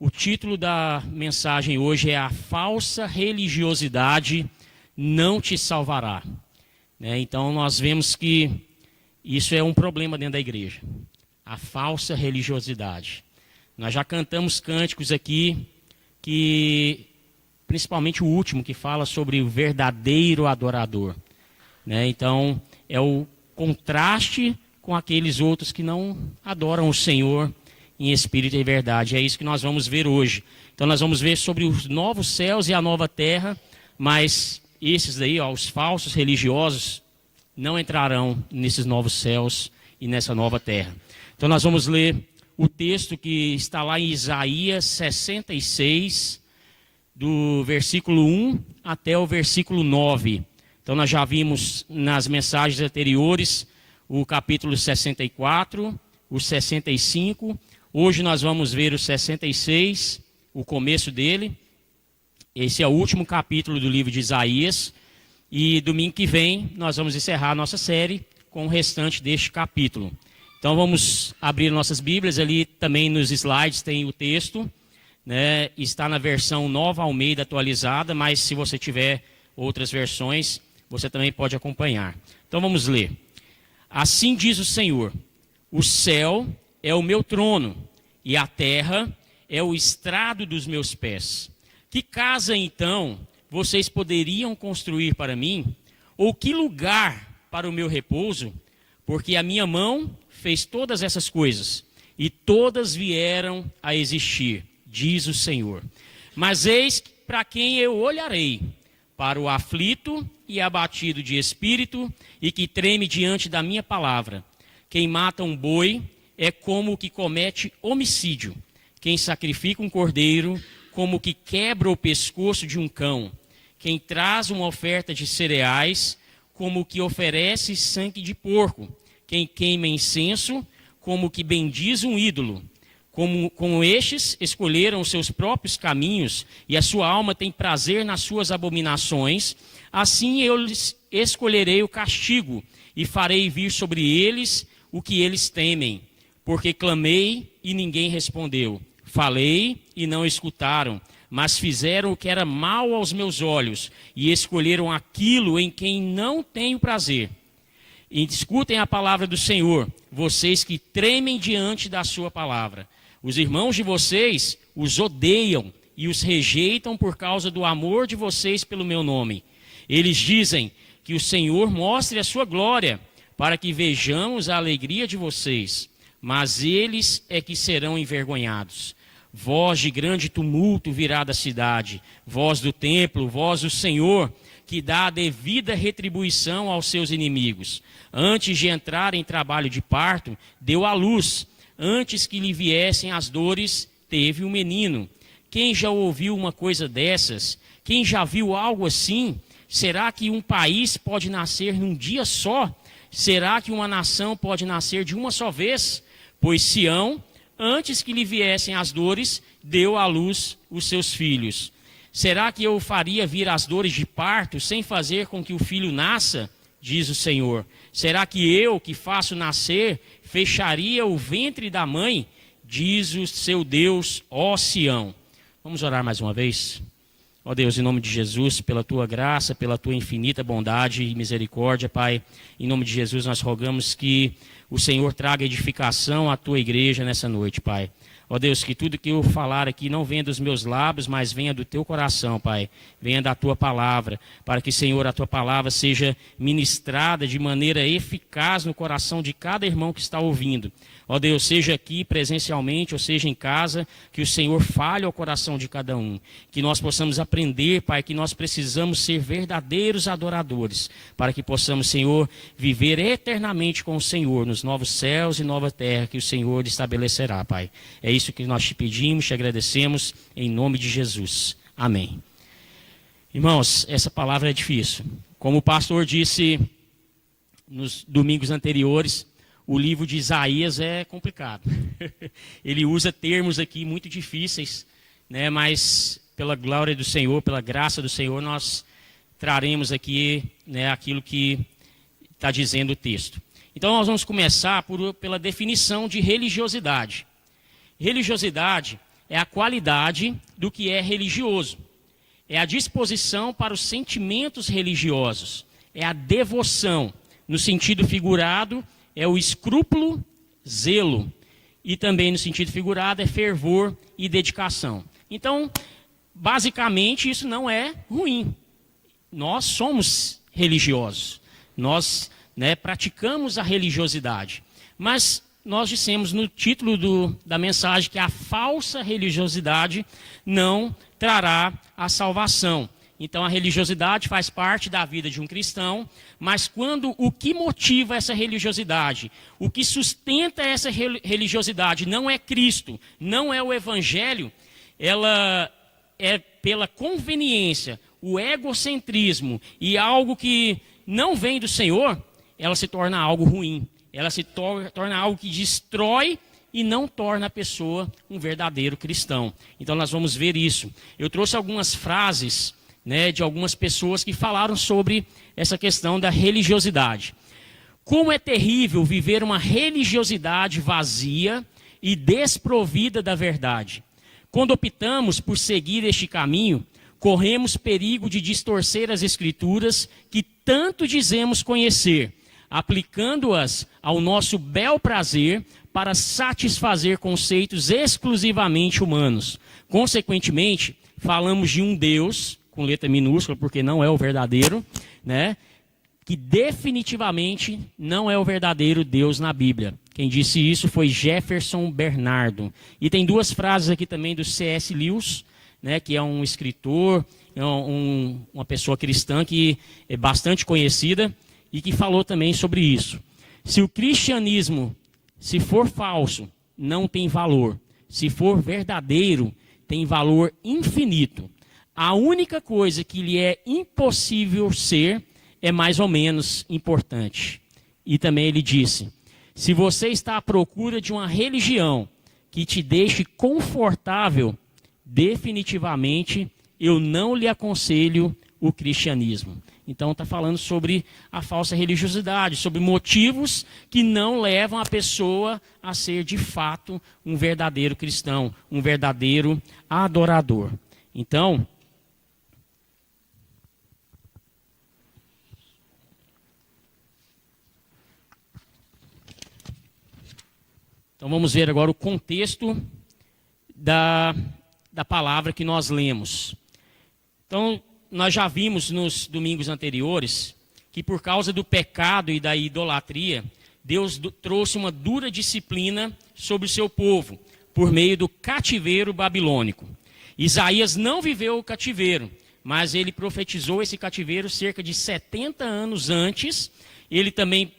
O título da mensagem hoje é: A falsa religiosidade não te salvará. Então nós vemos que isso é um problema dentro da igreja. A falsa religiosidade. Nós já cantamos cânticos aqui, principalmente o último, que fala sobre o verdadeiro adorador. Então é o contraste com aqueles outros que não adoram o Senhor em espírito e verdade. É isso que nós vamos ver hoje. Então nós vamos ver sobre os novos céus e a nova terra, mas esses daí, os falsos religiosos, não entrarão nesses novos céus e nessa nova terra. Então nós vamos ler o texto que está lá em Isaías 66, do versículo 1 até o versículo 9. Então nós já vimos nas mensagens anteriores o capítulo 64, o 65. Hoje nós vamos ver o 66, o começo dele. Esse é o último capítulo do livro de Isaías. E domingo que vem nós vamos encerrar a nossa série com o restante deste capítulo. Então vamos abrir nossas Bíblias. Ali também nos slides tem o texto. Está na versão Nova Almeida atualizada, mas se você tiver outras versões, você também pode acompanhar. Então vamos ler. Assim diz o Senhor: o céu é o meu trono, e a terra é o estrado dos meus pés. Que casa, então, vocês poderiam construir para mim? Ou que lugar para o meu repouso? Porque a minha mão fez todas essas coisas, e todas vieram a existir, diz o Senhor. Mas eis para quem eu olharei: para o aflito e abatido de espírito, e que treme diante da minha palavra. Quem mata um boi é como o que comete homicídio. Quem sacrifica um cordeiro, como o que quebra o pescoço de um cão. Quem traz uma oferta de cereais, como o que oferece sangue de porco. Quem queima incenso, como o que bendiz um ídolo. Como estes escolheram os seus próprios caminhos, e a sua alma tem prazer nas suas abominações, assim eu lhes escolherei o castigo, e farei vir sobre eles o que eles temem. Porque clamei e ninguém respondeu, falei e não escutaram, mas fizeram o que era mal aos meus olhos, e escolheram aquilo em quem não tenho prazer. E escutem a palavra do Senhor, vocês que tremem diante da sua palavra. Os irmãos de vocês os odeiam e os rejeitam por causa do amor de vocês pelo meu nome. Eles dizem que o Senhor mostre a sua glória, para que vejamos a alegria de vocês. Mas eles é que serão envergonhados. Voz de grande tumulto virá da cidade, voz do templo, voz do Senhor, que dá a devida retribuição aos seus inimigos. Antes de entrar em trabalho de parto, deu à luz. Antes que lhe viessem as dores, teve um menino. Quem já ouviu uma coisa dessas? Quem já viu algo assim? Será que um país pode nascer num dia só? Será que uma nação pode nascer de uma só vez? Pois Sião, antes que lhe viessem as dores, deu à luz os seus filhos. Será que eu faria vir as dores de parto, sem fazer com que o filho nasça? Diz o Senhor. Será que eu, que faço nascer, fecharia o ventre da mãe? Diz o seu Deus, ó Sião. Vamos orar mais uma vez? Ó Deus, em nome de Jesus, pela tua graça, pela tua infinita bondade e misericórdia, Pai, em nome de Jesus nós rogamos que o Senhor traga edificação à tua igreja nessa noite, Pai. Ó Deus, que tudo que eu falar aqui não venha dos meus lábios, mas venha do teu coração, Pai. Venha da tua palavra, para que, Senhor, a tua palavra seja ministrada de maneira eficaz no coração de cada irmão que está ouvindo. Ó Deus, seja aqui presencialmente ou seja em casa, que o Senhor fale ao coração de cada um. Que nós possamos aprender, Pai, que nós precisamos ser verdadeiros adoradores, para que possamos, Senhor, viver eternamente com o Senhor, nos novos céus e nova terra que o Senhor estabelecerá, Pai. É isso que nós te pedimos, te agradecemos, em nome de Jesus. Amém. Irmãos, essa palavra é difícil. Como o pastor disse nos domingos anteriores, o livro de Isaías é complicado. Ele usa termos aqui muito difíceis, mas pela glória do Senhor, pela graça do Senhor, nós traremos aqui aquilo que está dizendo o texto. Então nós vamos começar pela definição de religiosidade. Religiosidade é a qualidade do que é religioso. É a disposição para os sentimentos religiosos. É a devoção. No sentido figurado, é o escrúpulo, zelo. E também no sentido figurado, é fervor e dedicação. Então, basicamente, isso não é ruim. Nós somos religiosos. Nós praticamos a religiosidade. Mas nós dissemos no título da mensagem que a falsa religiosidade não trará a salvação. Então a religiosidade faz parte da vida de um cristão, mas quando o que motiva essa religiosidade, o que sustenta essa religiosidade não é Cristo, não é o Evangelho, ela é pela conveniência, o egocentrismo e algo que não vem do Senhor, ela se torna algo ruim. Ela se torna algo que destrói e não torna a pessoa um verdadeiro cristão. Então nós vamos ver isso. Eu trouxe algumas frases de algumas pessoas que falaram sobre essa questão da religiosidade. Como é terrível viver uma religiosidade vazia e desprovida da verdade. Quando optamos por seguir este caminho, corremos perigo de distorcer as Escrituras que tanto dizemos conhecer, aplicando-as ao nosso bel prazer para satisfazer conceitos exclusivamente humanos. Consequentemente, falamos de um Deus, com letra minúscula, porque não é o verdadeiro, que definitivamente não é o verdadeiro Deus na Bíblia. Quem disse isso foi Jefferson Bernardo. E tem duas frases aqui também do C.S. Lewis, que é um escritor, uma pessoa cristã que é bastante conhecida, e que falou também sobre isso. Se o cristianismo, se for falso, não tem valor. Se for verdadeiro, tem valor infinito. A única coisa que lhe é impossível ser é mais ou menos importante. E também ele disse, se você está à procura de uma religião que te deixe confortável, definitivamente eu não lhe aconselho o cristianismo. Então está falando sobre a falsa religiosidade, sobre motivos que não levam a pessoa a ser de fato um verdadeiro cristão, um verdadeiro adorador. Então vamos ver agora o contexto da palavra que nós lemos. Então, nós já vimos nos domingos anteriores que por causa do pecado e da idolatria, Deus trouxe uma dura disciplina sobre o seu povo, por meio do cativeiro babilônico. Isaías não viveu o cativeiro, mas ele profetizou esse cativeiro cerca de 70 anos antes. Ele também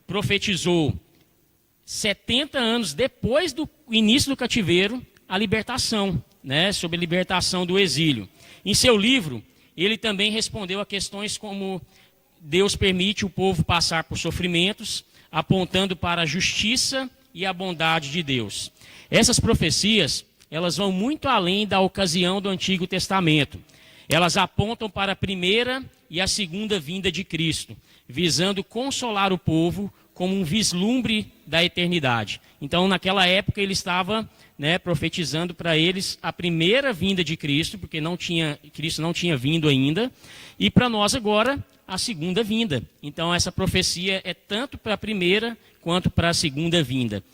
profetizou 70 anos depois do início do cativeiro, a libertação, sobre a libertação do exílio. Em seu livro, ele também respondeu a questões como Deus permite o povo passar por sofrimentos, apontando para a justiça e a bondade de Deus. Essas profecias, elas vão muito além da ocasião do Antigo Testamento. Elas apontam para a primeira e a segunda vinda de Cristo, visando consolar o povo como um vislumbre da eternidade. Então, naquela época, ele estava profetizando para eles a primeira vinda de Cristo, porque Cristo não tinha vindo ainda, e para nós agora, a segunda vinda. Então, essa profecia é tanto para a primeira quanto para a segunda vinda.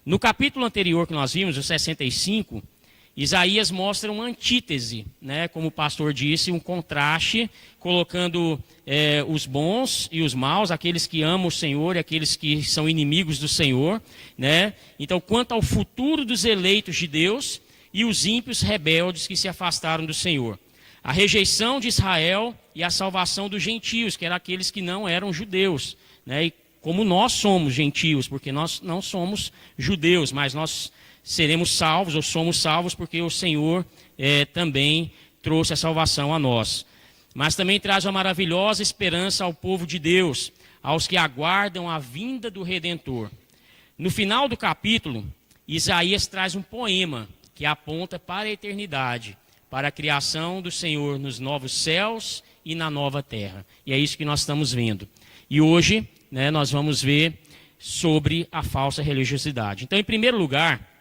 No capítulo anterior que nós vimos, o 65, Isaías mostra uma antítese, como o pastor disse, um contraste, colocando os bons e os maus, aqueles que amam o Senhor e aqueles que são inimigos do Senhor. Então, quanto ao futuro dos eleitos de Deus e os ímpios rebeldes que se afastaram do Senhor. A rejeição de Israel e a salvação dos gentios, que eram aqueles que não eram judeus. E como nós somos gentios, porque nós não somos judeus, mas nós seremos salvos ou somos salvos porque o Senhor também trouxe a salvação a nós. Mas também traz uma maravilhosa esperança ao povo de Deus, aos que aguardam a vinda do Redentor. No final do capítulo, Isaías traz um poema que aponta para a eternidade, para a criação do Senhor nos novos céus e na nova terra. E é isso que nós estamos vendo. E hoje, nós vamos ver sobre a falsa religiosidade. Então, em primeiro lugar,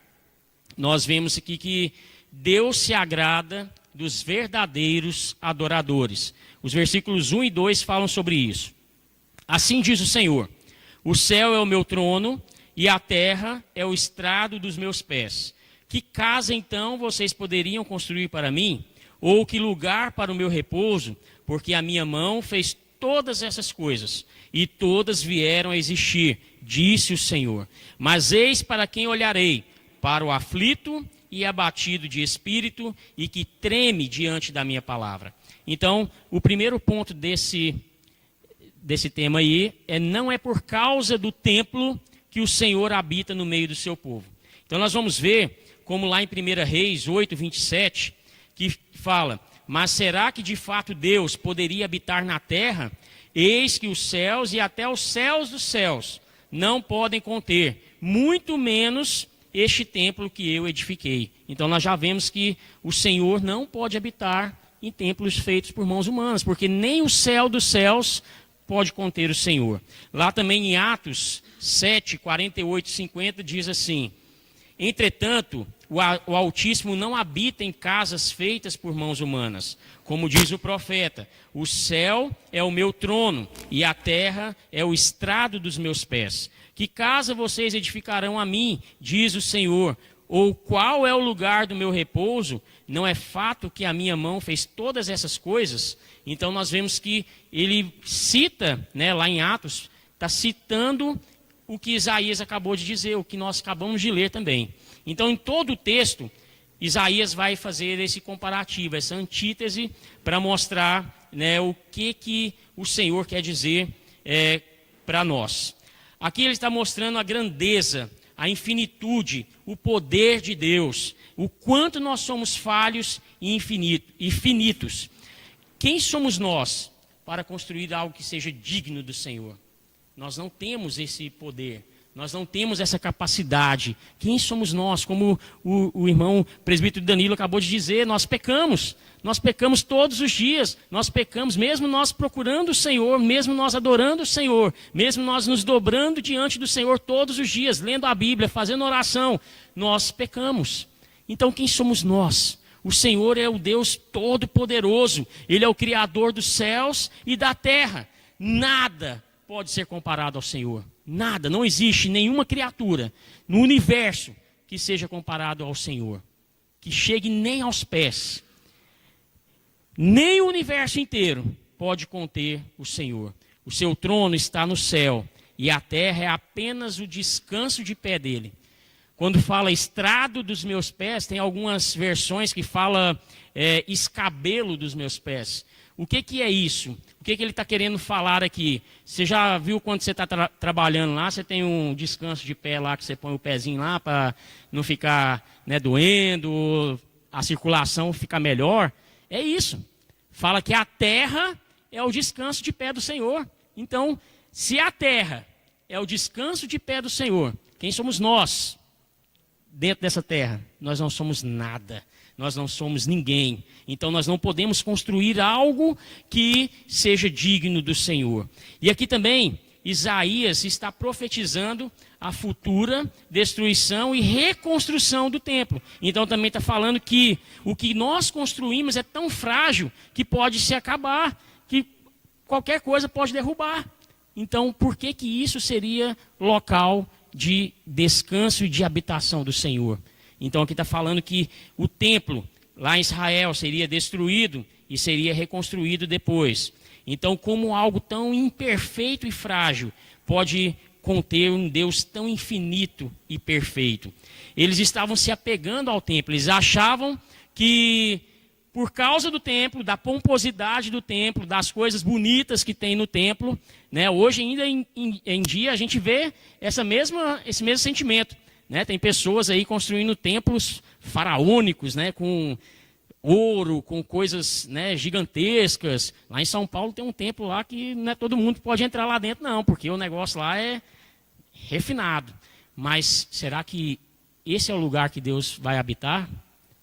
nós vemos aqui que Deus se agrada dos verdadeiros adoradores. Os versículos 1 e 2 falam sobre isso. Assim diz o Senhor: o céu é o meu trono e a terra é o estrado dos meus pés. Que casa então vocês poderiam construir para mim? Ou que lugar para o meu repouso? Porque a minha mão fez todas essas coisas, e todas vieram a existir, disse o Senhor. Mas eis para quem olharei: para o aflito e abatido de espírito, e que treme diante da minha palavra. Então, o primeiro ponto desse tema aí não é por causa do templo que o Senhor habita no meio do seu povo. Então nós vamos ver, como lá em 1 Reis 8, 27, que fala: mas será que de fato Deus poderia habitar na terra? Eis que os céus e até os céus dos céus não podem conter, muito menos este templo que eu edifiquei. Então nós já vemos que o Senhor não pode habitar em templos feitos por mãos humanas, porque nem o céu dos céus pode conter o Senhor. Lá também em Atos 7, 48 e 50 diz assim: entretanto, o Altíssimo não habita em casas feitas por mãos humanas. Como diz o profeta: o céu é o meu trono e a terra é o estrado dos meus pés. Que casa vocês edificarão a mim, diz o Senhor? Ou qual é o lugar do meu repouso? Não é fato que a minha mão fez todas essas coisas? Então nós vemos que ele cita, lá em Atos, está citando o que Isaías acabou de dizer, o que nós acabamos de ler também. Então, em todo o texto, Isaías vai fazer esse comparativo, essa antítese, para mostrar o que o Senhor quer dizer para nós. Aqui ele está mostrando a grandeza, a infinitude, o poder de Deus, o quanto nós somos falhos e infinitos. Quem somos nós para construir algo que seja digno do Senhor? Nós não temos esse poder. Nós não temos essa capacidade. Quem somos nós? Como o irmão presbítero Danilo acabou de dizer, nós pecamos. Nós pecamos todos os dias. Nós pecamos, mesmo nós procurando o Senhor, mesmo nós adorando o Senhor, mesmo nós nos dobrando diante do Senhor todos os dias, lendo a Bíblia, fazendo oração, nós pecamos. Então quem somos nós? O Senhor é o Deus Todo-Poderoso. Ele é o Criador dos céus e da terra. Nada pode ser comparado ao Senhor. Nada, não existe nenhuma criatura no universo que seja comparado ao Senhor, que chegue nem aos pés. Nem o universo inteiro pode conter o Senhor. O seu trono está no céu e a terra é apenas o descanso de pé dele. Quando fala estrado dos meus pés, tem algumas versões que fala escabelo dos meus pés. O que é isso? O que ele está querendo falar aqui? Você já viu quando você está trabalhando lá, você tem um descanso de pé lá, que você põe o pezinho lá para não ficar doendo, a circulação ficar melhor? É isso. Fala que a terra é o descanso de pé do Senhor. Então, se a terra é o descanso de pé do Senhor, quem somos nós dentro dessa terra? Nós não somos nada. Nós não somos ninguém. Então nós não podemos construir algo que seja digno do Senhor. E aqui também Isaías está profetizando a futura destruição e reconstrução do templo. Então também está falando que o que nós construímos é tão frágil que pode se acabar, que qualquer coisa pode derrubar. Então por que isso seria local de descanso e de habitação do Senhor? Então aqui está falando que o templo lá em Israel seria destruído e seria reconstruído depois. Então, como algo tão imperfeito e frágil pode conter um Deus tão infinito e perfeito? Eles estavam se apegando ao templo, eles achavam que por causa do templo, da pomposidade do templo, das coisas bonitas que tem no templo, hoje ainda em dia a gente vê esse mesmo sentimento. Tem pessoas aí construindo templos faraônicos, com ouro, com coisas gigantescas. Lá em São Paulo tem um templo lá que não é todo mundo que pode entrar lá dentro não, porque o negócio lá é refinado. Mas será que esse é o lugar que Deus vai habitar?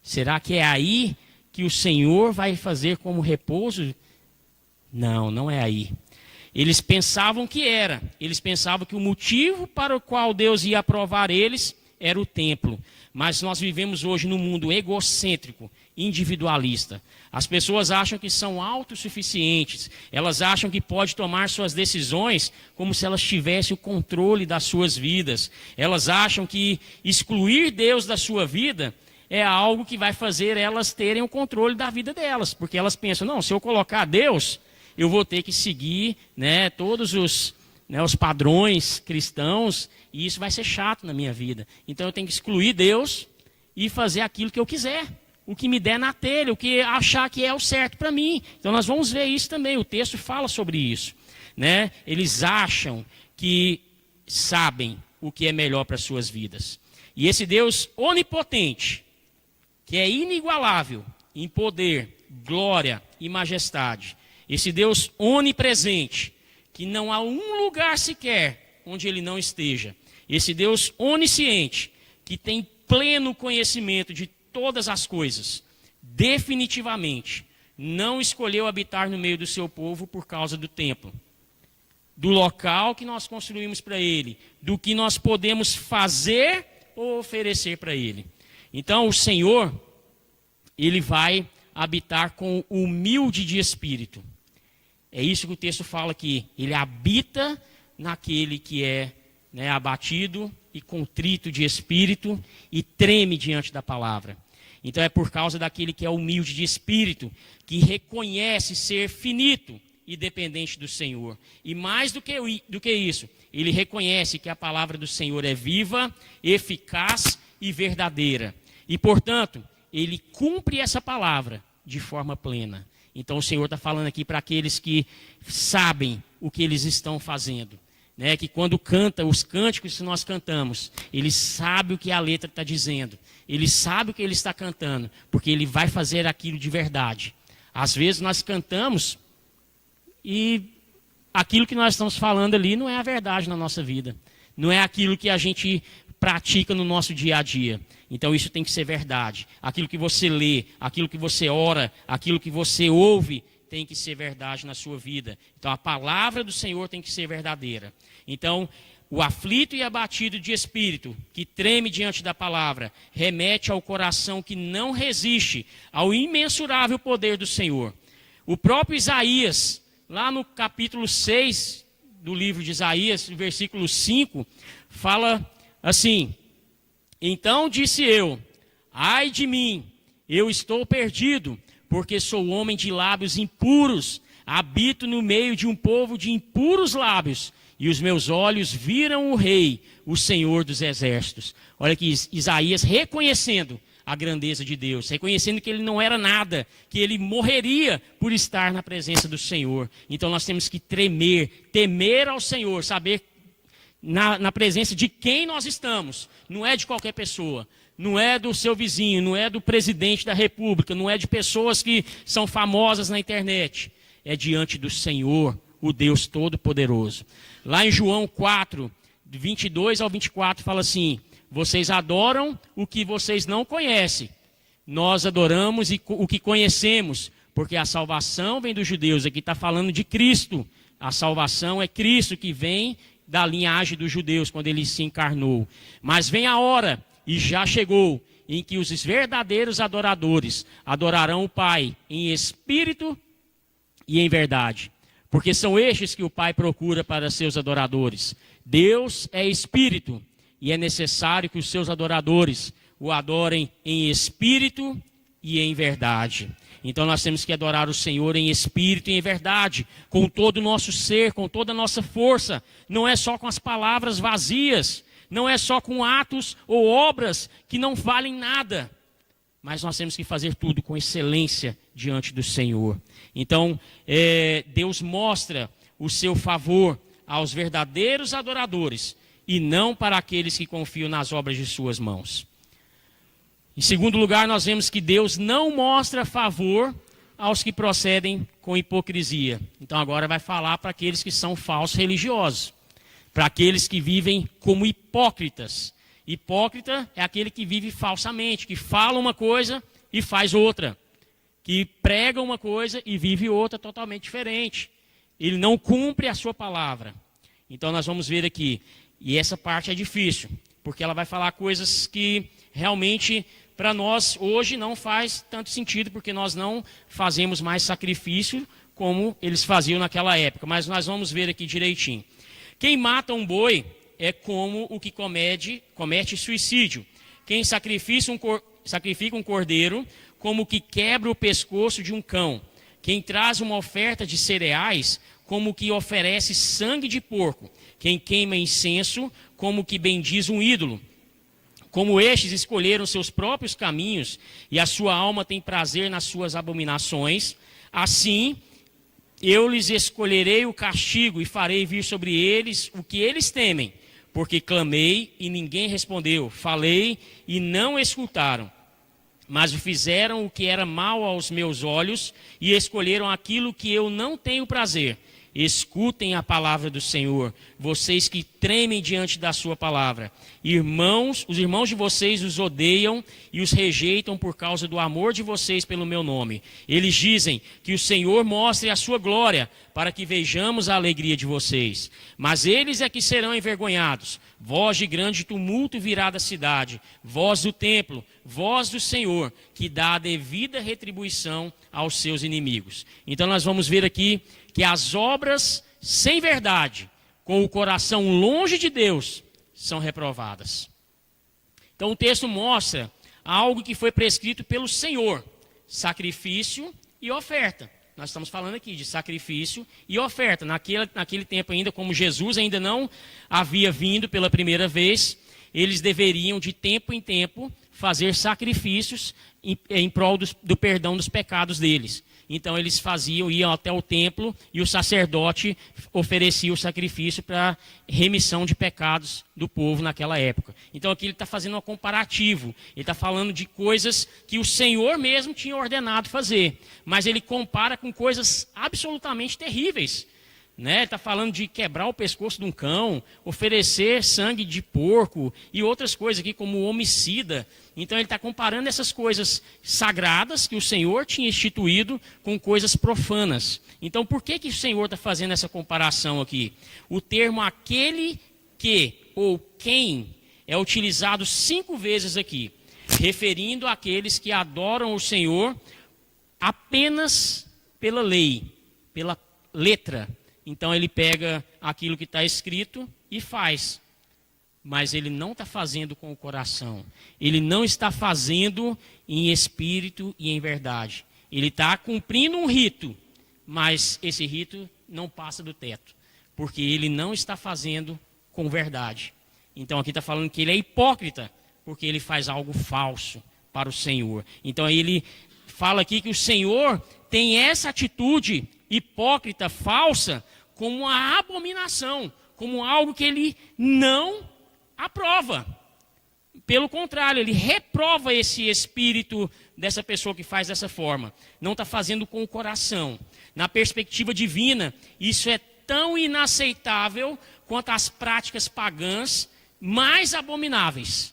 Será que é aí que o Senhor vai fazer como repouso? Não, não é aí. Eles pensavam que era. Eles pensavam que o motivo para o qual Deus ia aprovar eles era o templo. Mas nós vivemos hoje num mundo egocêntrico, individualista. As pessoas acham que são autossuficientes, elas acham que pode tomar suas decisões como se elas tivessem o controle das suas vidas. Elas acham que excluir Deus da sua vida é algo que vai fazer elas terem o controle da vida delas, porque elas pensam, não, se eu colocar Deus, eu vou ter que seguir, né, todos os padrões cristãos, e isso vai ser chato na minha vida. Então eu tenho que excluir Deus e fazer aquilo que eu quiser, o que me der na telha, o que achar que é o certo para mim. Então nós vamos ver isso também, o texto fala sobre isso, né? Eles acham que sabem o que é melhor para as suas vidas. E esse Deus onipotente, que é inigualável em poder, glória e majestade, esse Deus onipresente, que não há um lugar sequer onde ele não esteja, esse Deus onisciente, que tem pleno conhecimento de todas as coisas, definitivamente não escolheu habitar no meio do seu povo por causa do templo, do local que nós construímos para ele, do que nós podemos fazer ou oferecer para ele. Então o Senhor, ele vai habitar com o humilde de espírito. É isso que o texto fala aqui. Ele habita naquele que é, né, abatido e contrito de espírito e treme diante da palavra. Então é por causa daquele que é humilde de espírito, que reconhece ser finito e dependente do Senhor. E mais do que isso, ele reconhece que a palavra do Senhor é viva, eficaz e verdadeira. E, portanto, ele cumpre essa palavra de forma plena. Então o Senhor está falando aqui para aqueles que sabem o que eles estão fazendo, né? Que quando canta os cânticos que nós cantamos, ele sabe o que a letra está dizendo, ele sabe o que ele está cantando, porque ele vai fazer aquilo de verdade. Às vezes nós cantamos e aquilo que nós estamos falando ali não é a verdade na nossa vida, não é aquilo que a gente pratica no nosso dia a dia. Então isso tem que ser verdade. Aquilo que você lê, aquilo que você ora, aquilo que você ouve, tem que ser verdade na sua vida. Então a palavra do Senhor tem que ser verdadeira. Então o aflito e abatido de espírito, que treme diante da palavra, remete ao coração que não resiste ao imensurável poder do Senhor. O próprio Isaías, lá no capítulo 6 do livro de Isaías, versículo 5, fala assim: então disse eu, ai de mim, eu estou perdido, porque sou homem de lábios impuros, habito no meio de um povo de impuros lábios, e os meus olhos viram o Rei, o Senhor dos Exércitos. Olha aqui, Isaías reconhecendo a grandeza de Deus, reconhecendo que ele não era nada, que ele morreria por estar na presença do Senhor. Então nós temos que temer ao Senhor, saber na presença de quem nós estamos. Não é de qualquer pessoa, não é do seu vizinho, não é do presidente da república, não é de pessoas que são famosas na internet. É diante do Senhor, o Deus Todo-Poderoso. Lá em João 4, 22 ao 24, fala assim: vocês adoram o que vocês não conhecem. Nós adoramos o que conhecemos, porque a salvação vem dos judeus. Aqui está falando de Cristo. A salvação é Cristo que vem da linhagem dos judeus, quando ele se encarnou. Mas vem a hora, e já chegou, em que os verdadeiros adoradores adorarão o Pai em espírito e em verdade. Porque são estes que o Pai procura para seus adoradores. Deus é espírito, e é necessário que os seus adoradores o adorem em espírito e em verdade. Então nós temos que adorar o Senhor em espírito e em verdade, com todo o nosso ser, com toda a nossa força. Não é só com as palavras vazias, não é só com atos ou obras que não valem nada. Mas nós temos que fazer tudo com excelência diante do Senhor. Então Deus mostra o seu favor aos verdadeiros adoradores, e não para aqueles que confiam nas obras de suas mãos. Em segundo lugar, nós vemos que Deus não mostra favor aos que procedem com hipocrisia. Então agora vai falar para aqueles que são falsos religiosos, para aqueles que vivem como hipócritas. Hipócrita é aquele que vive falsamente, que fala uma coisa e faz outra, que prega uma coisa e vive outra totalmente diferente. Ele não cumpre a sua palavra. Então nós vamos ver aqui, e essa parte é difícil. porque ela vai falar coisas que realmente para nós hoje não faz tanto sentido, porque nós não fazemos mais sacrifício como eles faziam naquela época. Mas nós vamos ver aqui direitinho. Quem mata um boi é como o que comete suicídio. Quem sacrifica um cordeiro, como o que quebra o pescoço de um cão. Quem traz uma oferta de cereais, como o que oferece sangue de porco. Quem queima incenso, como o que bendiz um ídolo. Como estes escolheram seus próprios caminhos, e a sua alma tem prazer nas suas abominações, assim eu lhes escolherei o castigo e farei vir sobre eles o que eles temem. Porque clamei e ninguém respondeu, falei e não escutaram. Mas fizeram o que era mal aos meus olhos e escolheram aquilo que eu não tenho prazer. Escutem a palavra do Senhor, vocês que tremem diante da sua palavra. Os irmãos de vocês os odeiam e os rejeitam por causa do amor de vocês pelo meu nome. Eles dizem que o Senhor mostre a sua glória, para que vejamos a alegria de vocês. Mas eles é que serão envergonhados. Voz de grande tumulto virá da cidade, voz do templo, voz do Senhor, que dá a devida retribuição aos seus inimigos. Então nós vamos ver aqui que as obras sem verdade, com o coração longe de Deus, são reprovadas. Então o texto mostra algo que foi prescrito pelo Senhor: sacrifício e oferta. Nós estamos falando aqui de sacrifício e oferta. Naquele tempo ainda, como Jesus ainda não havia vindo pela primeira vez, eles deveriam de tempo em tempo fazer sacrifícios em prol do perdão dos pecados deles. Então eles iam até o templo e o sacerdote oferecia o sacrifício para remissão de pecados do povo naquela época. Então aqui ele está fazendo um comparativo, ele está falando de coisas que o Senhor mesmo tinha ordenado fazer, mas ele compara com coisas absolutamente terríveis. Ele está falando de quebrar o pescoço de um cão, oferecer sangue de porco e outras coisas aqui como homicida. Então ele está comparando essas coisas sagradas que o Senhor tinha instituído com coisas profanas. Então por que o Senhor está fazendo essa comparação aqui? O termo aquele que ou quem é utilizado 5 vezes aqui, referindo àqueles que adoram o Senhor apenas pela lei, pela letra. Então ele pega aquilo que está escrito e faz. Mas ele não está fazendo com o coração. Ele não está fazendo em espírito e em verdade. Ele está cumprindo um rito, mas esse rito não passa do teto. Porque ele não está fazendo com verdade. Então aqui está falando que ele é hipócrita, porque ele faz algo falso para o Senhor. Então ele fala aqui que o Senhor tem essa atitude hipócrita, falsa, como uma abominação, como algo que ele não aprova. Pelo contrário, ele reprova esse espírito dessa pessoa que faz dessa forma. Não está fazendo com o coração. Na perspectiva divina, isso é tão inaceitável quanto as práticas pagãs mais abomináveis.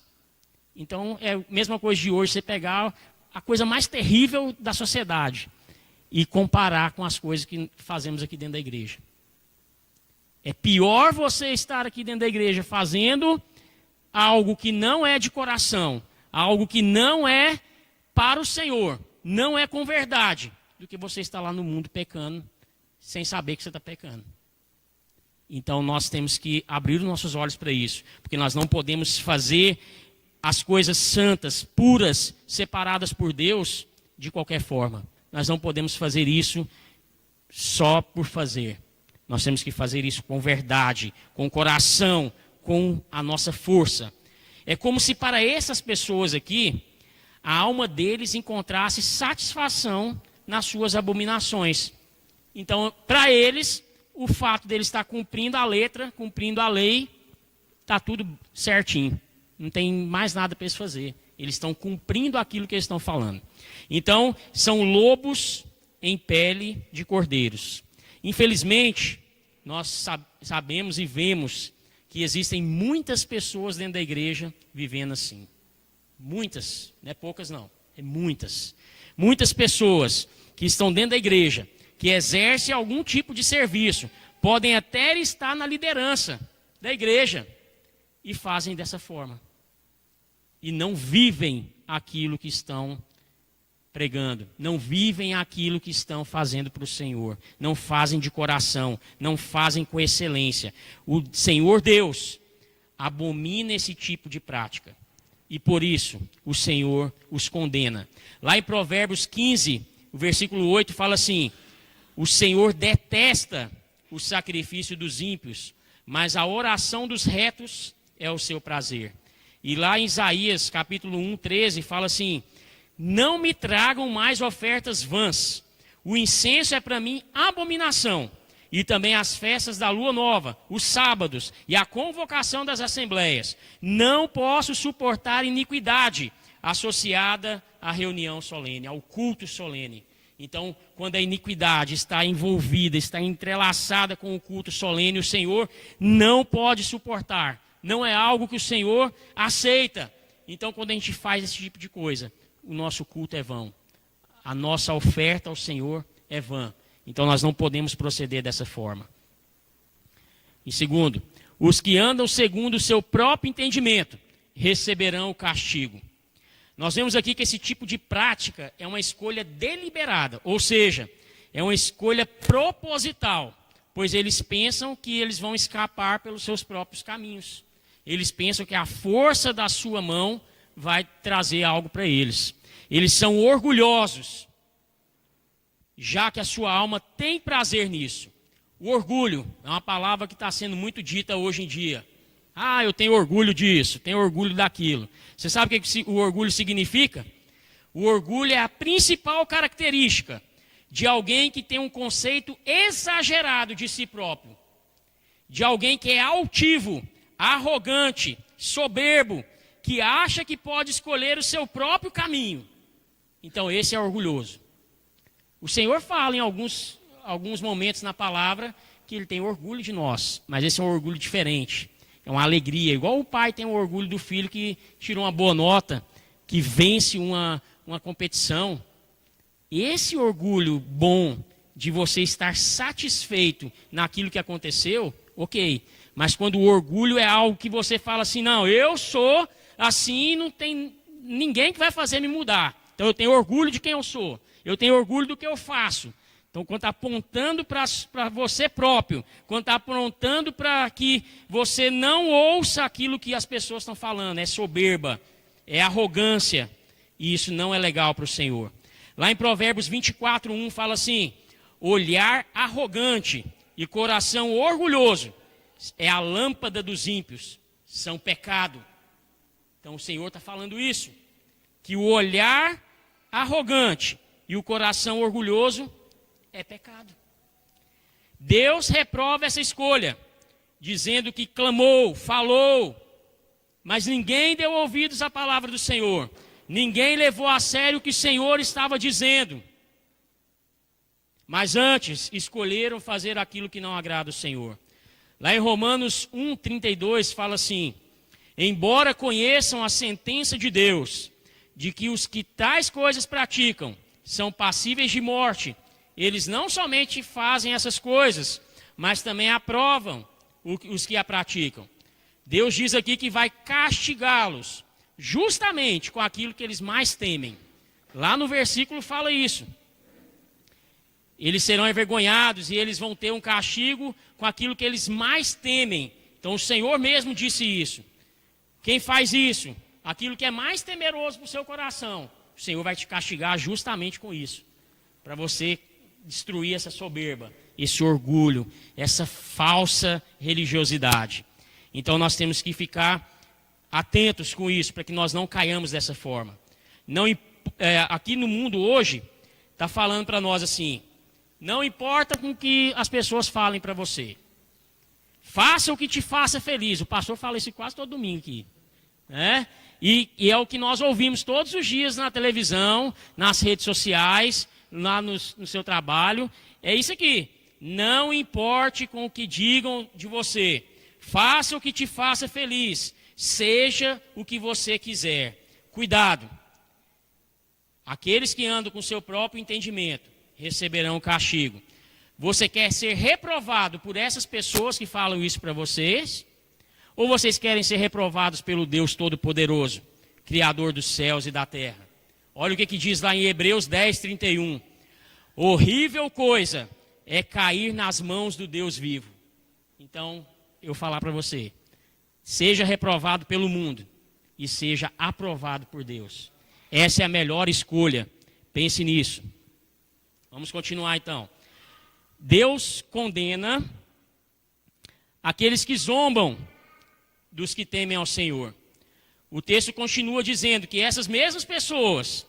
Então, é a mesma coisa de hoje, você pegar a coisa mais terrível da sociedade e comparar com as coisas que fazemos aqui dentro da igreja. É pior você estar aqui dentro da igreja fazendo algo que não é de coração, algo que não é para o Senhor, não é com verdade, do que você estar lá no mundo pecando, sem saber que você está pecando. Então nós temos que abrir os nossos olhos para isso, porque nós não podemos fazer as coisas santas, puras, separadas por Deus, de qualquer forma. Nós não podemos fazer isso só por fazer. Nós temos que fazer isso com verdade, com coração, com a nossa força. É como se para essas pessoas aqui, a alma deles encontrasse satisfação nas suas abominações. Então, para eles, o fato deles estar cumprindo a letra, cumprindo a lei, está tudo certinho. Não tem mais nada para eles fazer. Eles estão cumprindo aquilo que eles estão falando. Então, são lobos em pele de cordeiros. Infelizmente, nós sabemos e vemos que existem muitas pessoas dentro da igreja vivendo assim. Muitas, não é poucas não, é muitas. Muitas pessoas que estão dentro da igreja, que exercem algum tipo de serviço, podem até estar na liderança da igreja, e fazem dessa forma. E não vivem aquilo que estão pregando, não vivem aquilo que estão fazendo para o Senhor, não fazem de coração, não fazem com excelência. O Senhor Deus abomina esse tipo de prática e por isso o Senhor os condena. Lá em Provérbios 15, o versículo 8 fala assim: o Senhor detesta o sacrifício dos ímpios, mas a oração dos retos é o seu prazer. E lá em Isaías capítulo 1, 13 fala assim: não me tragam mais ofertas vãs. O incenso é para mim abominação. E também as festas da lua nova, os sábados e a convocação das assembleias. Não posso suportar iniquidade associada à reunião solene, ao culto solene. Então, quando a iniquidade está envolvida, está entrelaçada com o culto solene, o Senhor não pode suportar. Não é algo que o Senhor aceita. Então, quando a gente faz esse tipo de coisa, o nosso culto é vão. A nossa oferta ao Senhor é vã. Então nós não podemos proceder dessa forma. E segundo, os que andam segundo o seu próprio entendimento receberão o castigo. Nós vemos aqui que esse tipo de prática é uma escolha deliberada, ou seja, é uma escolha proposital, pois eles pensam que eles vão escapar pelos seus próprios caminhos. Eles pensam que a força da sua mão vai trazer algo para eles. Eles são orgulhosos, já que a sua alma tem prazer nisso. O orgulho é uma palavra que está sendo muito dita hoje em dia. Ah, eu tenho orgulho disso, tenho orgulho daquilo. Você sabe o que o orgulho significa? O orgulho é a principal característica de alguém que tem um conceito exagerado de si próprio. De alguém que é altivo, arrogante, soberbo, que acha que pode escolher o seu próprio caminho. Então esse é orgulhoso. O Senhor fala em alguns momentos na palavra que Ele tem orgulho de nós, mas esse é um orgulho diferente. É uma alegria, igual o pai tem o orgulho do filho que tirou uma boa nota, que vence uma competição. Esse orgulho bom de você estar satisfeito naquilo que aconteceu, ok. Mas quando o orgulho é algo que você fala assim, não, eu sou assim, não tem ninguém que vai fazer me mudar. Então eu tenho orgulho de quem eu sou. Eu tenho orgulho do que eu faço. Então quando está apontando para você próprio, quando está apontando para que você não ouça aquilo que as pessoas estão falando, é soberba, é arrogância. E isso não é legal para o Senhor. Lá em Provérbios 24, 1 fala assim: olhar arrogante e coração orgulhoso é a lâmpada dos ímpios, são pecado. Então o Senhor está falando isso, que o olhar arrogante e o coração orgulhoso é pecado. Deus reprova essa escolha, dizendo que clamou, falou, mas ninguém deu ouvidos à palavra do Senhor. Ninguém levou a sério o que o Senhor estava dizendo. Mas antes escolheram fazer aquilo que não agrada o Senhor. Lá em Romanos 1,32 fala assim: embora conheçam a sentença de Deus, de que os que tais coisas praticam são passíveis de morte, eles não somente fazem essas coisas, mas também aprovam os que a praticam. Deus diz aqui que vai castigá-los justamente com aquilo que eles mais temem. Lá no versículo fala isso. Eles serão envergonhados e eles vão ter um castigo com aquilo que eles mais temem. Então o Senhor mesmo disse isso. Quem faz isso? Aquilo que é mais temeroso para o seu coração, o Senhor vai te castigar justamente com isso. Para você destruir essa soberba, esse orgulho, essa falsa religiosidade. Então nós temos que ficar atentos com isso, para que nós não caiamos dessa forma. Aqui no mundo hoje, está falando para nós assim: não importa com que as pessoas falem para você. Faça o que te faça feliz. O pastor fala isso quase todo domingo aqui. Né? E é o que nós ouvimos todos os dias na televisão, nas redes sociais, lá no seu trabalho. É isso aqui. Não importe com o que digam de você. Faça o que te faça feliz. Seja o que você quiser. Cuidado. Aqueles que andam com seu próprio entendimento receberão o castigo. Você quer ser reprovado por essas pessoas que falam isso para vocês? Ou vocês querem ser reprovados pelo Deus Todo-Poderoso, Criador dos céus e da terra? Olha o que diz lá em Hebreus 10, 31. Horrível coisa é cair nas mãos do Deus vivo. Então, eu falar para você, seja reprovado pelo mundo e seja aprovado por Deus. Essa é a melhor escolha. Pense nisso. Vamos continuar então. Deus condena aqueles que zombam dos que temem ao Senhor. O texto continua dizendo que essas mesmas pessoas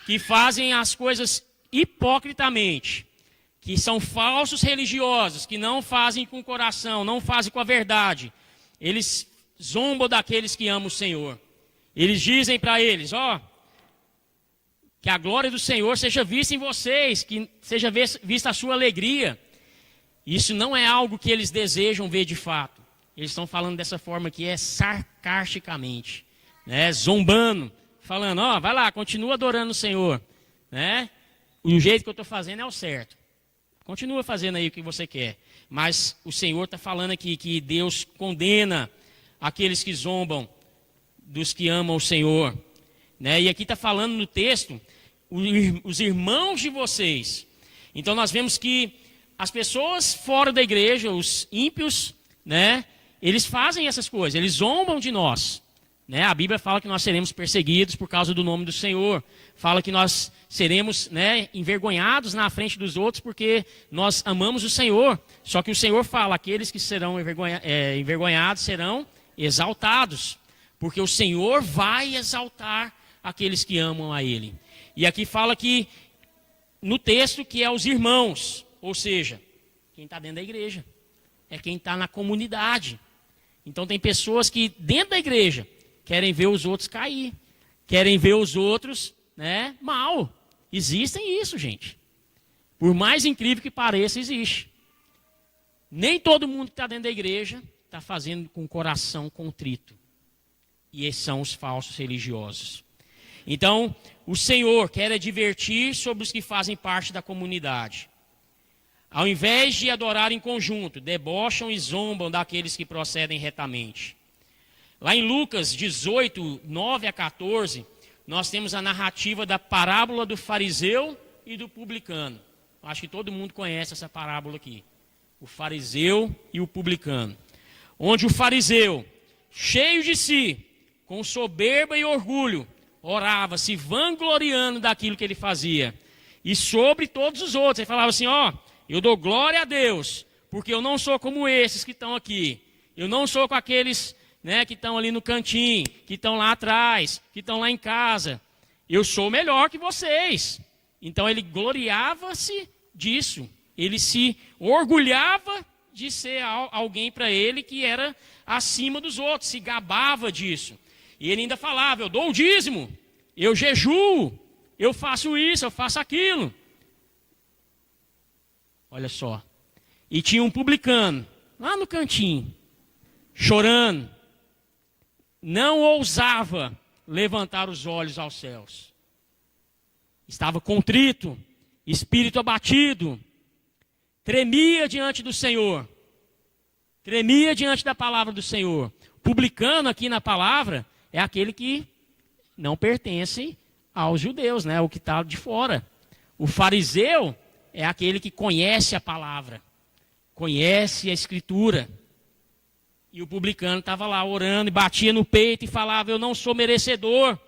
que fazem as coisas hipocritamente, que são falsos religiosos, que não fazem com o coração, não fazem com a verdade, eles zombam daqueles que amam o Senhor. Eles dizem para eles, que a glória do Senhor seja vista em vocês, que seja vista a sua alegria. Isso não é algo que eles desejam ver de fato. Eles estão falando dessa forma que é sarcasticamente, né? Zombando, falando, vai lá, continua adorando o Senhor, né? O jeito que eu estou fazendo é o certo. Continua fazendo aí o que você quer. Mas o Senhor está falando aqui que Deus condena aqueles que zombam dos que amam o Senhor, né? E aqui está falando no texto, os irmãos de vocês. Então nós vemos que as pessoas fora da igreja, os ímpios, né? Eles fazem essas coisas, eles zombam de nós. Né? A Bíblia fala que nós seremos perseguidos por causa do nome do Senhor. Fala que nós seremos, né, envergonhados na frente dos outros porque nós amamos o Senhor. Só que o Senhor fala, aqueles que serão envergonhados serão exaltados. Porque o Senhor vai exaltar aqueles que amam a Ele. E aqui fala que, no texto, que é os irmãos. Ou seja, quem está dentro da igreja. É quem está na comunidade. Então tem pessoas que dentro da igreja querem ver os outros cair. Querem ver os outros, né, mal. Existem isso, gente. Por mais incrível que pareça, existe. Nem todo mundo que está dentro da igreja está fazendo com o coração contrito. E esses são os falsos religiosos. Então, o Senhor quer advertir sobre os que fazem parte da comunidade. Ao invés de adorar em conjunto, debocham e zombam daqueles que procedem retamente. Lá em Lucas 18, 9 a 14, nós temos a narrativa da parábola do fariseu e do publicano. Acho que todo mundo conhece essa parábola aqui. O fariseu e o publicano. Onde o fariseu, cheio de si, com soberba e orgulho, orava, se vangloriando daquilo que ele fazia. E sobre todos os outros, ele falava assim, eu dou glória a Deus, porque eu não sou como esses que estão aqui. Eu não sou com aqueles, né, que estão ali no cantinho, que estão lá atrás, que estão lá em casa. Eu sou melhor que vocês. Então ele gloriava-se disso. Ele se orgulhava de ser alguém para ele que era acima dos outros, se gabava disso. E ele ainda falava, eu dou o dízimo, eu jejuo, eu faço isso, eu faço aquilo. Olha só. E tinha um publicano, lá no cantinho, chorando. Não ousava levantar os olhos aos céus. Estava contrito, espírito abatido. Tremia diante do Senhor. Tremia diante da palavra do Senhor. Publicano aqui na palavra é aquele que não pertence aos judeus, né? O que está de fora. O fariseu é aquele que conhece a palavra, conhece a escritura. E o publicano estava lá orando e batia no peito e falava, eu não sou merecedor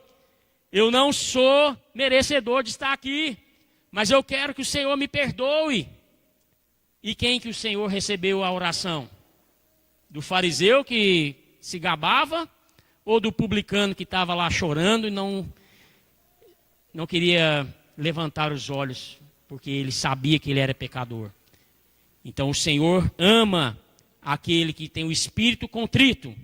de estar aqui, mas eu quero que o Senhor me perdoe. E quem que o Senhor recebeu a oração? Do fariseu que se gabava ou do publicano que estava lá chorando e não queria levantar os olhos, porque ele sabia que ele era pecador? Então o Senhor ama aquele que tem o espírito contrito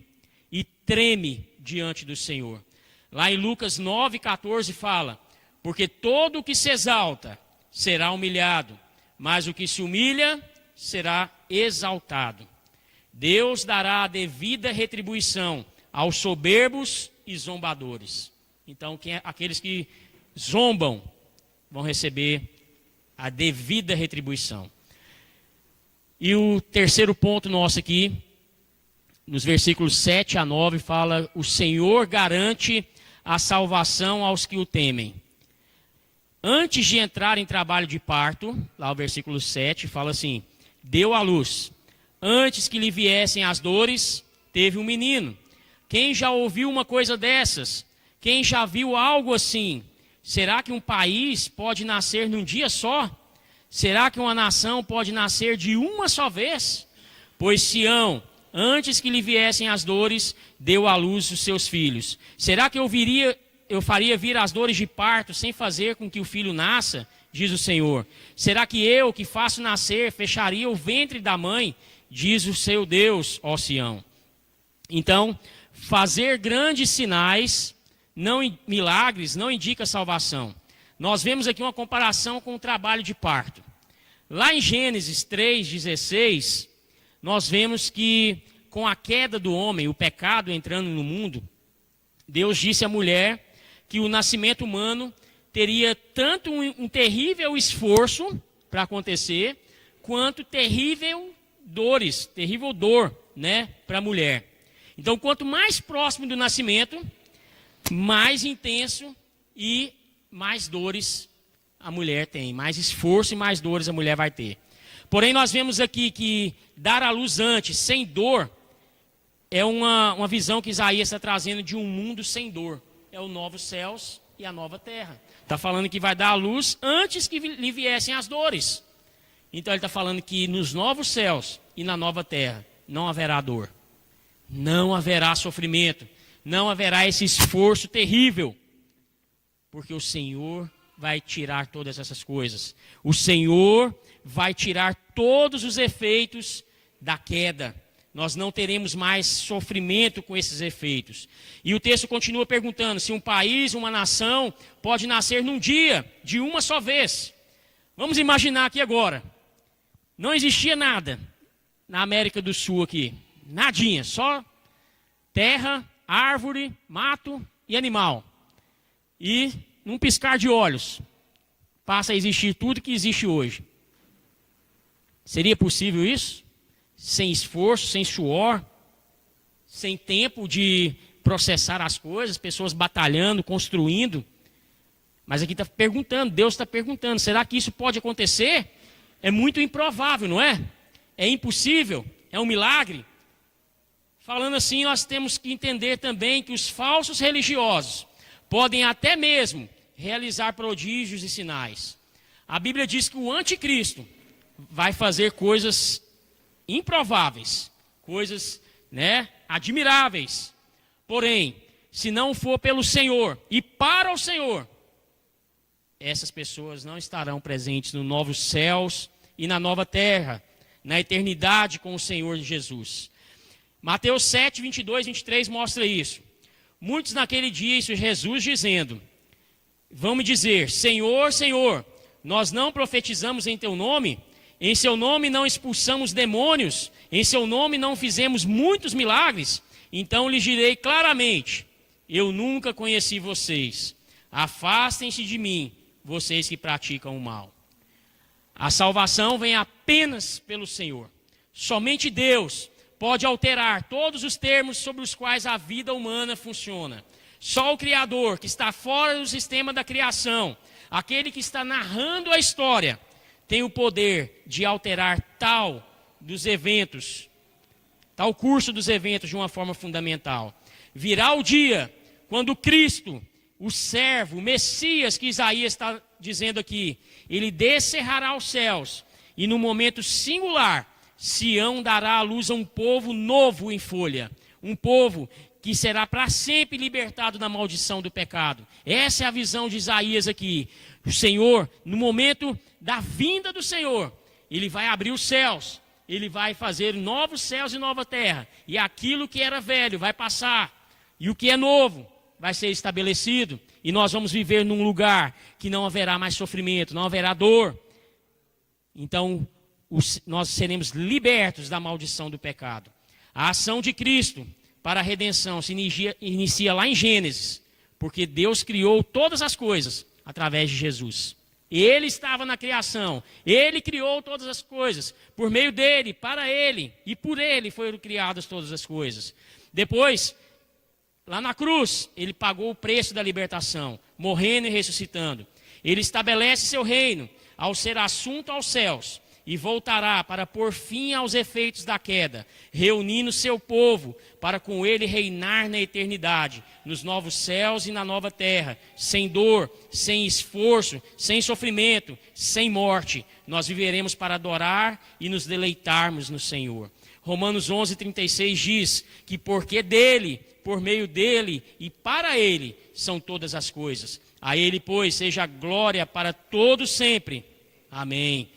e treme diante do Senhor. Lá em Lucas 9,14 fala, porque todo o que se exalta será humilhado, mas o que se humilha será exaltado. Deus dará a devida retribuição aos soberbos e zombadores. Então, aqueles que zombam vão receber a devida retribuição. E o terceiro ponto nosso aqui nos versículos 7 a 9, fala: o Senhor garante a salvação aos que o temem. Antes de entrar em trabalho de parto, lá o versículo 7, fala assim: deu à luz. Antes que lhe viessem as dores, teve um menino. Quem já ouviu uma coisa dessas? Quem já viu algo assim? Será que um país pode nascer num dia só? Será que uma nação pode nascer de uma só vez? Pois Sião, antes que lhe viessem as dores, deu à luz os seus filhos. Será que eu faria vir as dores de parto sem fazer com que o filho nasça? Diz o Senhor. Será que eu, que faço nascer, fecharia o ventre da mãe? Diz o seu Deus, ó Sião. Então, fazer grandes sinais, milagres, não indica salvação. Nós vemos aqui uma comparação com o trabalho de parto. Lá em Gênesis 3,16, nós vemos que com a queda do homem, o pecado entrando no mundo, Deus disse à mulher que o nascimento humano teria tanto um terrível esforço para acontecer, quanto terrível dor, né, para a mulher. Então, quanto mais próximo do nascimento, mais intenso e mais dores a mulher tem, mais esforço e mais dores a mulher vai ter. Porém, nós vemos aqui que dar à luz antes, sem dor, é uma visão que Isaías está trazendo de um mundo sem dor. É o novo céus e a nova terra. Está falando que vai dar à luz antes que lhe viessem as dores. Então ele está falando que nos novos céus e na nova terra não haverá dor. Não haverá sofrimento. Não haverá esse esforço terrível. Porque o Senhor vai tirar todas essas coisas. O Senhor vai tirar todos os efeitos da queda. Nós não teremos mais sofrimento com esses efeitos. E o texto continua perguntando se um país, uma nação, pode nascer num dia, de uma só vez. Vamos imaginar aqui agora. Não existia nada na América do Sul aqui. Nadinha, só terra, árvore, mato e animal. E num piscar de olhos, passa a existir tudo que existe hoje. Seria possível isso? Sem esforço, sem suor, sem tempo de processar as coisas, pessoas batalhando, construindo. Mas aqui está perguntando, Deus está perguntando, será que isso pode acontecer? É muito improvável, não é? É impossível, é um milagre. Falando assim, nós temos que entender também que os falsos religiosos podem até mesmo realizar prodígios e sinais. A Bíblia diz que o anticristo vai fazer coisas improváveis, coisas, né, admiráveis. Porém, se não for pelo Senhor e para o Senhor, essas pessoas não estarão presentes nos novos céus e na nova terra, na eternidade com o Senhor Jesus. Mateus 7, 22, 23 mostra isso. Muitos naquele dia, isso Jesus dizendo, vão me dizer, Senhor, Senhor, nós não profetizamos em teu nome? Em seu nome não expulsamos demônios? Em seu nome não fizemos muitos milagres? Então lhes direi claramente, eu nunca conheci vocês. Afastem-se de mim, vocês que praticam o mal. A salvação vem apenas pelo Senhor. Somente Deus pode alterar todos os termos sobre os quais a vida humana funciona. Só o Criador, que está fora do sistema da criação, aquele que está narrando a história, tem o poder de alterar tal curso dos eventos de uma forma fundamental. Virá o dia quando Cristo, o servo, o Messias que Isaías está dizendo aqui, ele descerrará os céus e no momento singular, Sião dará à luz a um povo novo em folha, um povo que será para sempre libertado da maldição do pecado. Essa é a visão de Isaías aqui. O Senhor, no momento da vinda do Senhor, ele vai abrir os céus, ele vai fazer novos céus e nova terra, e aquilo que era velho vai passar, e o que é novo vai ser estabelecido, e nós vamos viver num lugar que não haverá mais sofrimento, não haverá dor. Então, nós seremos libertos da maldição do pecado. A ação de Cristo para a redenção se inicia lá em Gênesis, porque Deus criou todas as coisas através de Jesus. Ele estava na criação. Ele criou todas as coisas. Por meio dele, para ele e por ele foram criadas todas as coisas. Depois, lá na cruz, ele pagou o preço da libertação, morrendo e ressuscitando. Ele estabelece seu reino ao ser assunto aos céus e voltará para pôr fim aos efeitos da queda, reunindo seu povo para com ele reinar na eternidade, nos novos céus e na nova terra, sem dor, sem esforço, sem sofrimento, sem morte. Nós viveremos para adorar e nos deleitarmos no Senhor. Romanos 11:36 diz que porque dele, por meio dele e para ele são todas as coisas. A ele, pois, seja glória para todos sempre. Amém.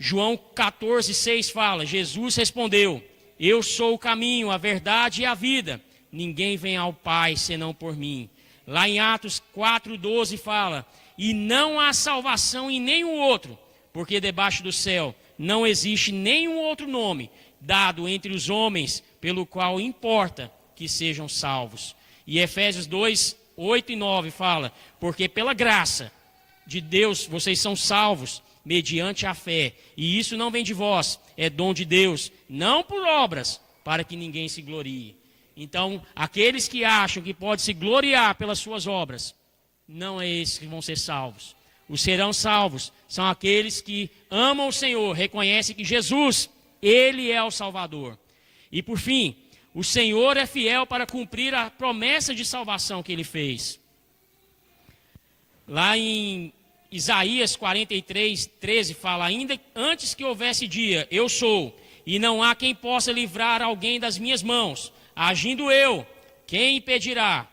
João 14:6 fala, Jesus respondeu, eu sou o caminho, a verdade e a vida. Ninguém vem ao Pai senão por mim. Lá em Atos 4:12 fala, e não há salvação em nenhum outro, porque debaixo do céu não existe nenhum outro nome dado entre os homens pelo qual importa que sejam salvos. E Efésios 2:8 e 9 fala, porque pela graça de Deus vocês são salvos, mediante a fé, e isso não vem de vós, é dom de Deus, não por obras, para que ninguém se glorie. Então, aqueles que acham que pode se gloriar pelas suas obras, não é esses que vão ser salvos. Os serão salvos são aqueles que amam o Senhor, reconhecem que Jesus, Ele é o Salvador. E por fim, o Senhor é fiel para cumprir a promessa de salvação que Ele fez. Lá em Isaías 43:13 fala, ainda antes que houvesse dia, eu sou, e não há quem possa livrar alguém das minhas mãos. Agindo eu, quem impedirá?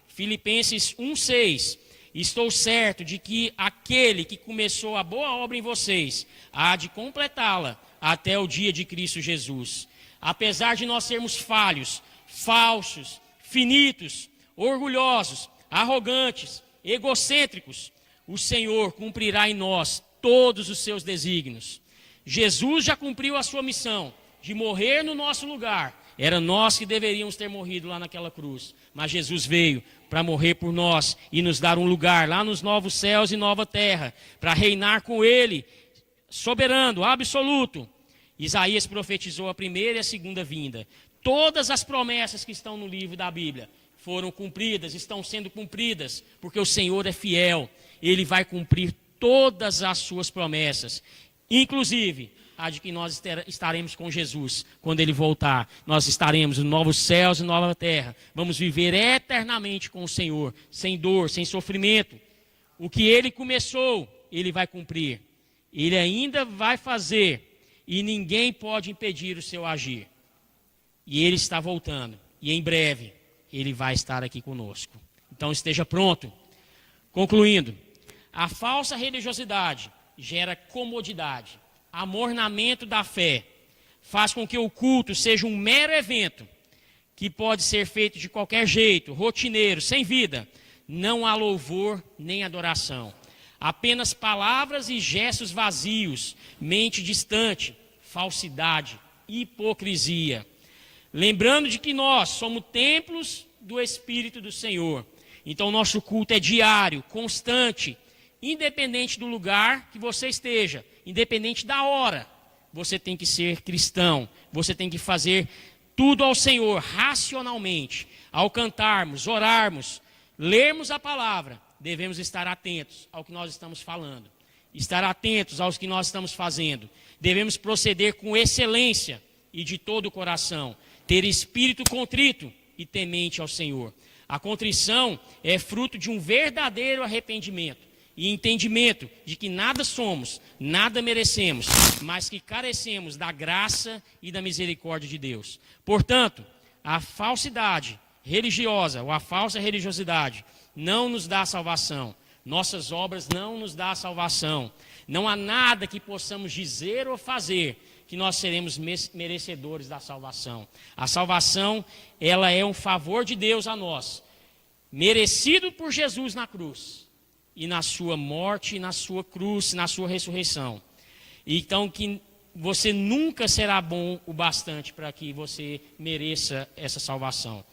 Filipenses 1:6, estou certo de que aquele que começou a boa obra em vocês, há de completá-la até o dia de Cristo Jesus. Apesar de nós sermos falhos, falsos, finitos, orgulhosos, arrogantes, egocêntricos, o Senhor cumprirá em nós todos os seus desígnios. Jesus já cumpriu a sua missão de morrer no nosso lugar. Era nós que deveríamos ter morrido lá naquela cruz. Mas Jesus veio para morrer por nós e nos dar um lugar lá nos novos céus e nova terra, para reinar com Ele, soberano, absoluto. Isaías profetizou a primeira e a segunda vinda. Todas as promessas que estão no livro da Bíblia foram cumpridas, estão sendo cumpridas, porque o Senhor é fiel. Ele vai cumprir todas as suas promessas, inclusive a de que nós estaremos com Jesus quando Ele voltar. Nós estaremos nos novos céus e nova terra. Vamos viver eternamente com o Senhor, sem dor, sem sofrimento. O que Ele começou, Ele vai cumprir. Ele ainda vai fazer e ninguém pode impedir o seu agir. E Ele está voltando e em breve Ele vai estar aqui conosco. Então esteja pronto. Concluindo, a falsa religiosidade gera comodidade, amornamento da fé, faz com que o culto seja um mero evento, que pode ser feito de qualquer jeito, rotineiro, sem vida. Não há louvor nem adoração, apenas palavras e gestos vazios, mente distante, falsidade, hipocrisia. Lembrando de que nós somos templos do Espírito do Senhor. Então nosso culto é diário, constante, independente do lugar que você esteja, independente da hora. Você tem que ser cristão, você tem que fazer tudo ao Senhor racionalmente. Ao cantarmos, orarmos, lermos a palavra, devemos estar atentos ao que nós estamos falando, estar atentos aos que nós estamos fazendo. Devemos proceder com excelência e de todo o coração, ter espírito contrito e temente ao Senhor. A contrição é fruto de um verdadeiro arrependimento e entendimento de que nada somos, nada merecemos, mas que carecemos da graça e da misericórdia de Deus. Portanto, a falsidade religiosa ou a falsa religiosidade não nos dá salvação. Nossas obras não nos dão salvação. Não há nada que possamos dizer ou fazer que nós seremos merecedores da salvação. A salvação, ela é um favor de Deus a nós, merecido por Jesus na cruz. E na sua morte, na sua cruz, na sua ressurreição. Então, que você nunca será bom o bastante para que você mereça essa salvação.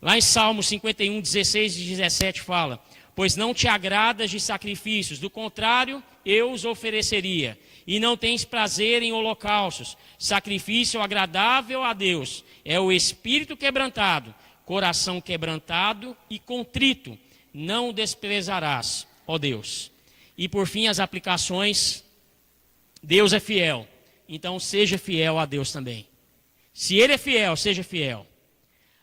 Lá em Salmos 51, 16 e 17 fala, pois não te agradas de sacrifícios, do contrário, eu os ofereceria. E não tens prazer em holocaustos, sacrifício agradável a Deus. É o espírito quebrantado, coração quebrantado e contrito, não desprezarás, ó Deus. E por fim, as aplicações. Deus é fiel, então seja fiel a Deus também. Se Ele é fiel, seja fiel.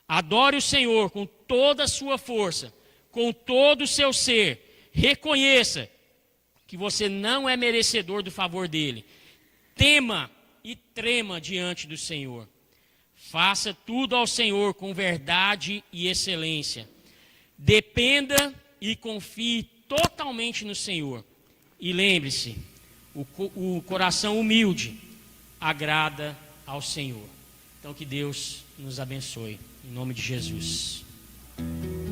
Adore o Senhor com toda a sua força, com todo o seu ser. Reconheça que você não é merecedor do favor dEle. Tema e trema diante do Senhor. Faça tudo ao Senhor com verdade e excelência. Dependa e confie totalmente no Senhor. E lembre-se, o coração humilde agrada ao Senhor. Então que Deus nos abençoe. Em nome de Jesus.